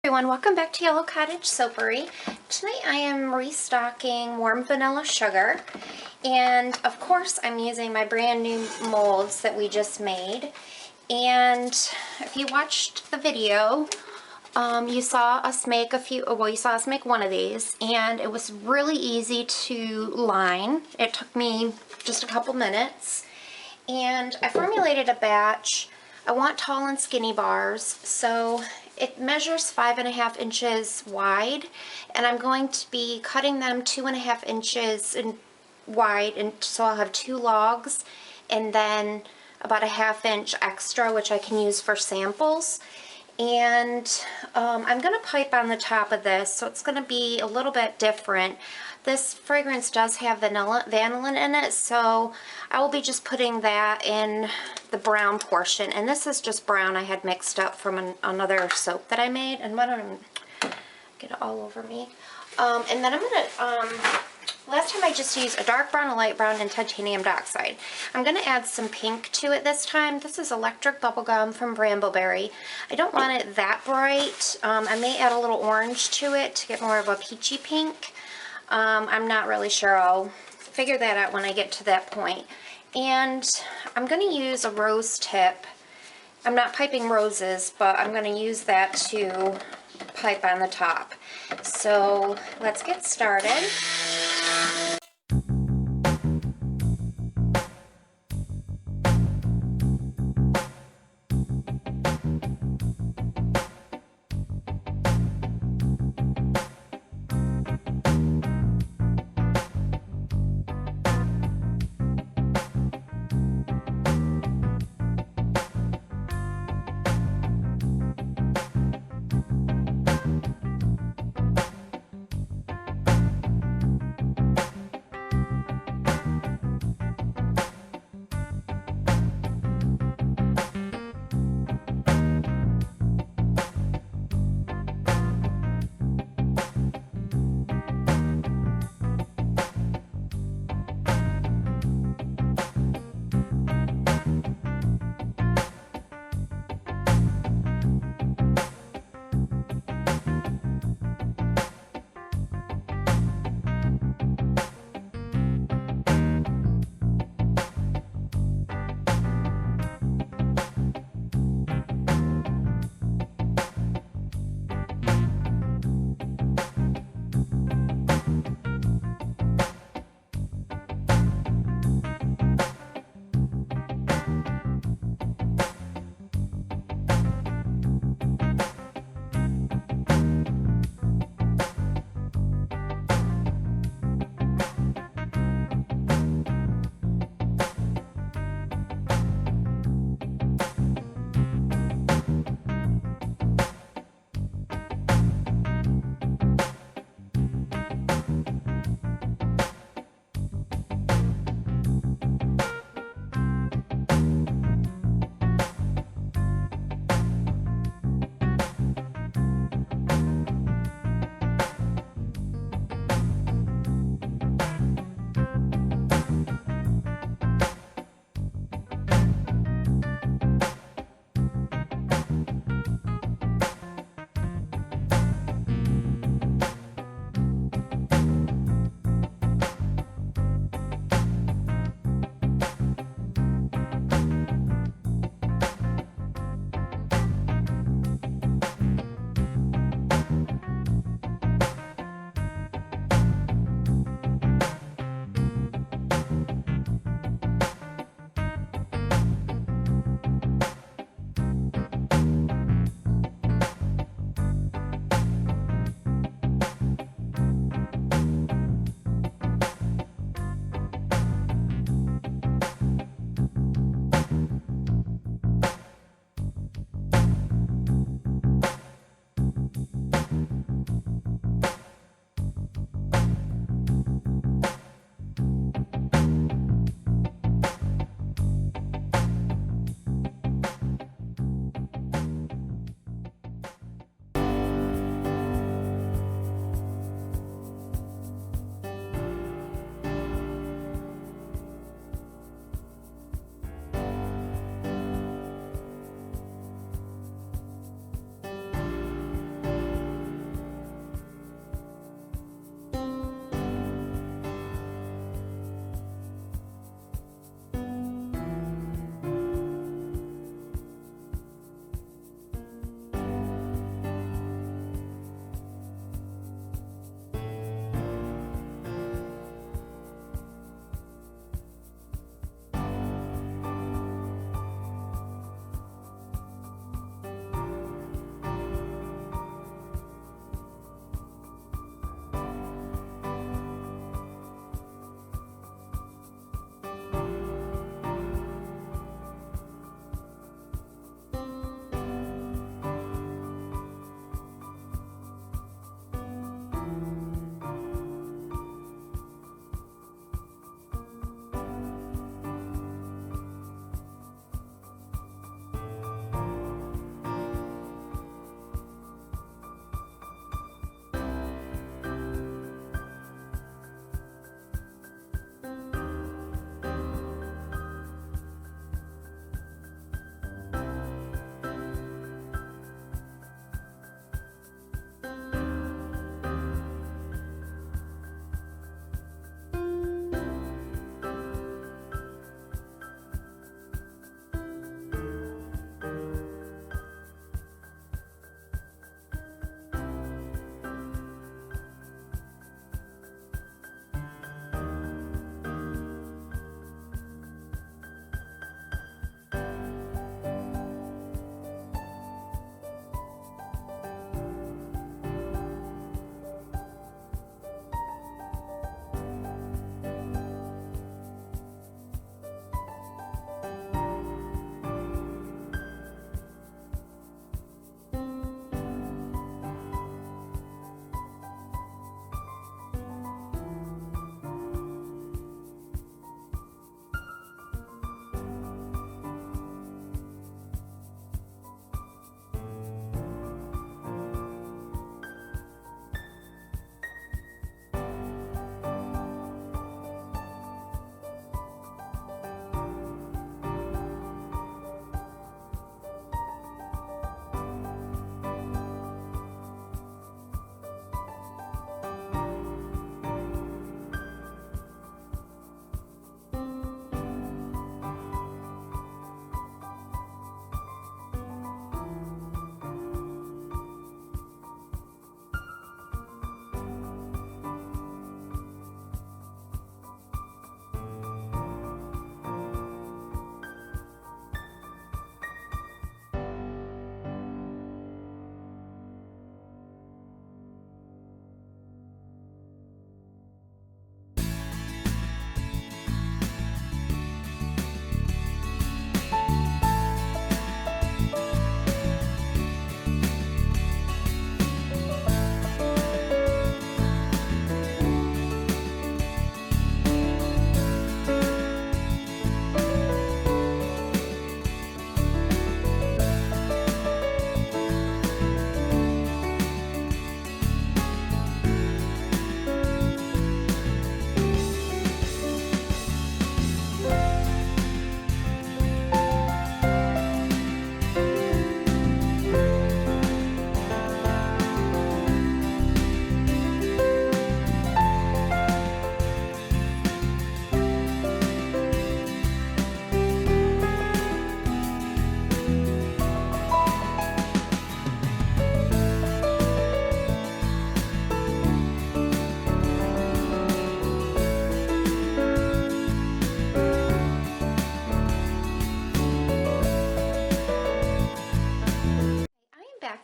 Everyone, welcome back to Yellow Cottage Soapery. Tonight I am restocking warm vanilla sugar, and of course I'm using my brand new molds that we just made. And if you watched the video, you saw us make one of these, and it was really easy to line. It took me just a couple minutes, and I formulated a batch. I want tall and skinny bars, so it measures 5.5 inches wide, and I'm going to be cutting them 2.5 inches wide, and so I'll have 2 logs and then about a 1/2 inch extra, which I can use for samples. And I'm going to pipe on the top of this, so it's going to be a little bit different. This fragrance does have vanillin in it, so I will be just putting that in the brown portion. And this is just brown I had mixed up from another soap that I made. And why don't I get it all over me? And then I'm going to, last time I just used a dark brown, a light brown, and titanium dioxide. I'm going to add some pink to it this time. This is Electric Bubblegum from Brambleberry. I don't want it that bright. I may add a little orange to it to get more of a peachy pink. I'm not really sure. I'll figure that out when I get to that point. And I'm going to use a rose tip. I'm not piping roses, but I'm going to use that to pipe on the top. So let's get started.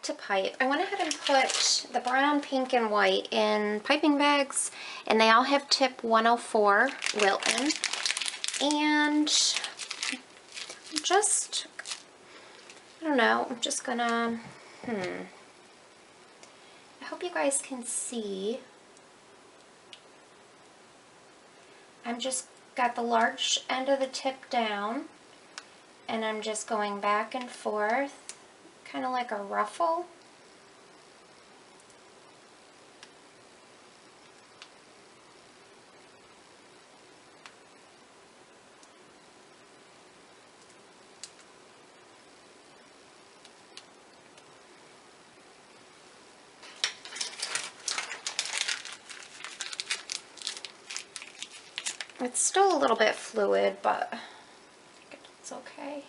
to pipe, I went ahead and put the brown, pink, and white in piping bags, and they all have tip 104 Wilton. And just, I don't know, I'm just gonna, I hope you guys can see. I'm just got the large end of the tip down, and I'm just going back and forth, kind of like a ruffle. It's still a little bit fluid, but I think it's okay.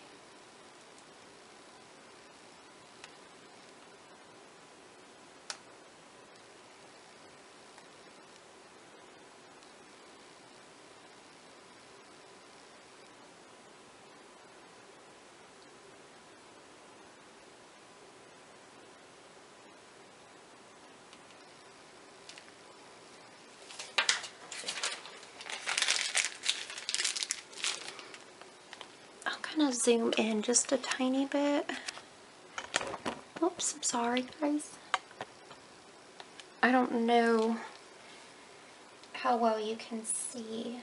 I'll zoom in just a tiny bit. Oops, I'm sorry, guys. I don't know how well you can see.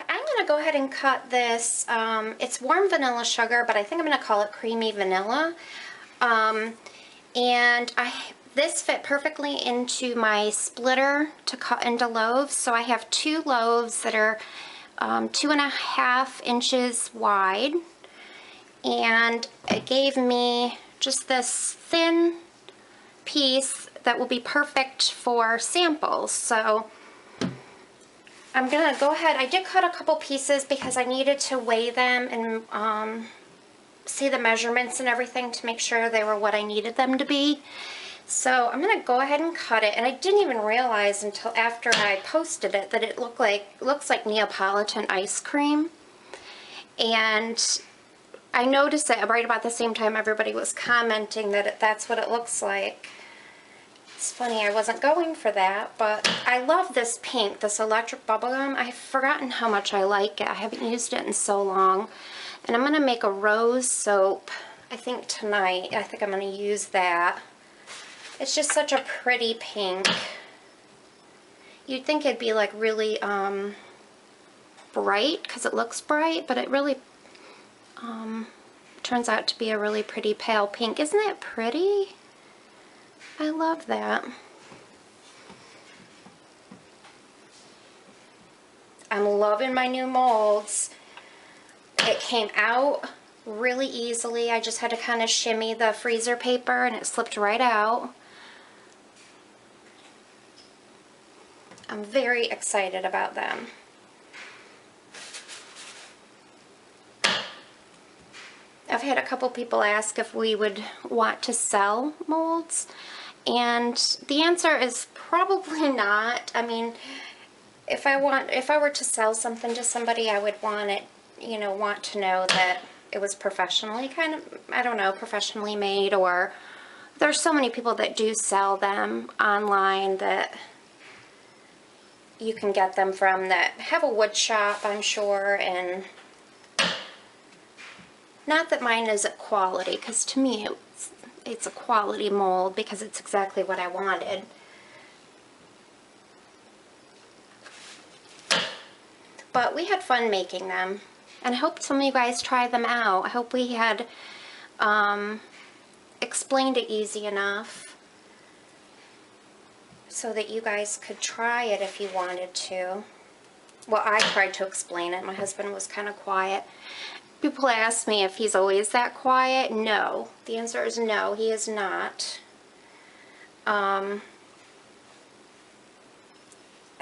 I'm going to go ahead and cut this. It's warm vanilla sugar, but I think I'm going to call it creamy vanilla. And this fit perfectly into my splitter to cut into loaves. So I have 2 loaves that are 2.5 inches wide. And it gave me just this thin piece that will be perfect for samples. So I'm gonna go ahead, I did cut a couple pieces because I needed to weigh them and see the measurements and everything to make sure they were what I needed them to be. So I'm gonna go ahead and cut it, and I didn't even realize until after I posted it that it looks like Neapolitan ice cream. And I noticed it right about the same time everybody was commenting that that's what it looks like. It's funny, I wasn't going for that, but I love this pink, this electric bubblegum. I've forgotten how much I like it. I haven't used it in so long. And I'm going to make a rose soap, I think tonight. I think I'm going to use that. It's just such a pretty pink. You'd think it'd be like really bright because it looks bright, but it really turns out to be a really pretty pale pink. Isn't it pretty? I love that. I'm loving my new molds. It came out really easily. I just had to kind of shimmy the freezer paper and it slipped right out. I'm very excited about them. I've had a couple people ask if we would want to sell molds, and the answer is probably not. I mean, if I were to sell something to somebody, I would want it, you know, want to know that it was professionally professionally made, or there's so many people that do sell them online that you can get them from that have a wood shop, I'm sure, and not that mine isn't quality, because to me it's a quality mold because it's exactly what I wanted. But we had fun making them, and I hope some of you guys try them out. I hope we had explained it easy enough so that you guys could try it if you wanted to. Well, I tried to explain it. My husband was kind of quiet. People ask me if he's always that quiet. No. The answer is no, he is not. I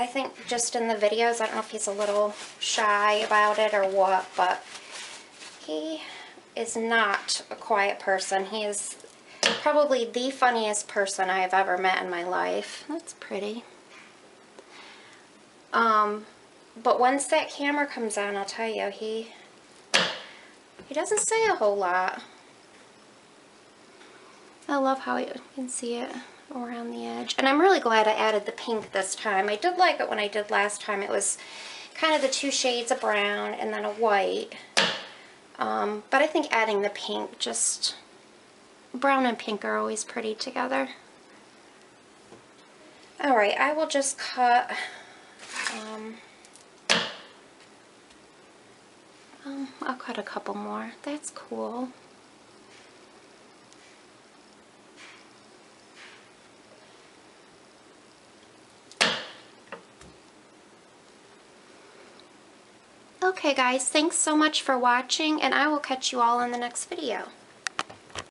think just in the videos, I don't know if he's a little shy about it or what, but he is not a quiet person. He is probably the funniest person I have ever met in my life. That's pretty. But once that camera comes on, I'll tell you, he doesn't say a whole lot. I love how you can see it around the edge. And I'm really glad I added the pink this time. I did like it when I did last time. It was kind of the two shades of brown and then a white. But I think adding the pink, just brown and pink are always pretty together. Alright, I will just cut I'll cut a couple more. That's cool. Okay guys, thanks so much for watching, and I will catch you all in the next video.